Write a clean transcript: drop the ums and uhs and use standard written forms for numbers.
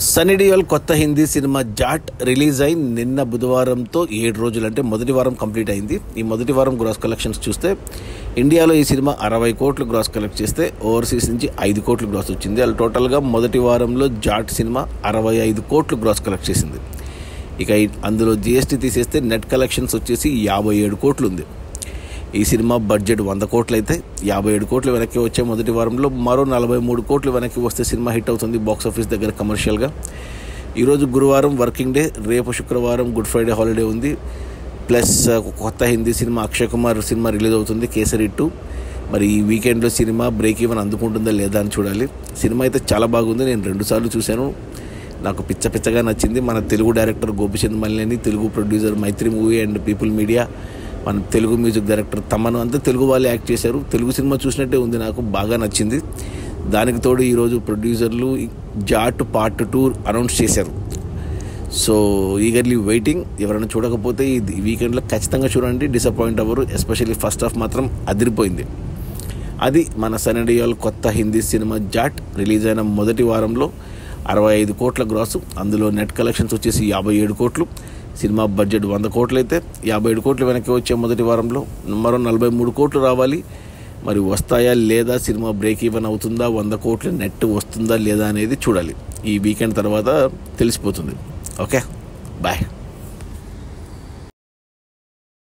సన్నీ డియోల్ కొత్త Hindi cinema Jat release అయి నిన్న బుధవారంతో 7 రోజులు అంటే మొదటి వారం కంప్లీట్ అయింది. ఈ మొదటి వారం గ్రాస్ కలెక్షన్స్ చూస్తే ఇండియాలో ఈ సినిమా 60 కోట్లు గ్రాస్ కలెక్ట్ చేస్తే ఓవర్సీస్ నుంచి 5 కోట్లు గ్రాస్ వచ్చింది. అలా టోటల్గా మొదటి వారంలో జాట్ సినిమా 65 కోట్లు గ్రాస్ కలెక్ట్ చేసింది. ఇక అందులో జిఎస్టీ తీసేస్తే నెట్ కలెక్షన్స్ వచ్చేసి 57 కోట్లు ఉంది. ఈ సినిమా బడ్జెట్ 100 కోట్లు అయితే 57 కోట్లు వెనక్కి వచ్చే మొదటి వారంలో మరో 43 కోట్లు వెనక్కి వస్తే సినిమా హిట్ అవుతుంది బాక్స్ ఆఫీస్ దగ్గర కమర్షియల్గా. ఈరోజు గురువారం వర్కింగ్ డే, రేపు శుక్రవారం గుడ్ ఫ్రైడే హాలిడే ఉంది. ప్లస్ కొత్త Hindi cinema Akshay Kumar cinema release అవుతుంది కేసరి 2. మరి ఈ వీకెండ్లో సినిమా బ్రేక్ ఈవెన్ అందుకుంటుందా లేదా అని చూడాలి. సినిమా అయితే చాలా బాగుంది. నేను 2 సార్లు చూశాను. నాకు పిచ్చగా నచ్చింది. మన Telugu director Gopichand Malineni, Telugu producer Mythri movie and people media, మన తెలుగు మ్యూజిక్ డైరెక్టర్ తమను, అంతా తెలుగు వాళ్ళే యాక్ట్ చేశారు. తెలుగు సినిమా చూసినట్టే ఉంది, నాకు బాగా నచ్చింది. దానికి తోడు ఈరోజు ప్రొడ్యూసర్లు జాట్ పార్ట్ 2 అనౌన్స్ చేశారు. So eagerly waiting. ఎవరైనా చూడకపోతే ఈ వీకెండ్లో ఖచ్చితంగా చూడండి, డిసప్పాయింట్ అవ్వరు. ఎస్పెషల్లీ ఫస్ట్ హాఫ్ మాత్రం అదిరిపోయింది. అది మన సన్నీ డియోల్ కొత్త హిందీ సినిమా జాట్ రిలీజ్ అయిన మొదటి వారంలో 65 కోట్ల గ్రాసు. అందులో నెట్ కలెక్షన్స్ వచ్చేసి 57 కోట్లు. సినిమా బడ్జెట్ 100 కోట్లు అయితే 57 కోట్లు వెనక్కి వచ్చే మొదటి వారంలో మరో 43 కోట్లు రావాలి. మరి వస్తాయా లేదా, సినిమా బ్రేక్ ఈవెన్ అవుతుందా, 100 కోట్లు నెట్ వస్తుందా లేదా అనేది చూడాలి. ఈ వీకెండ్ తర్వాత తెలిసిపోతుంది. Okay, bye.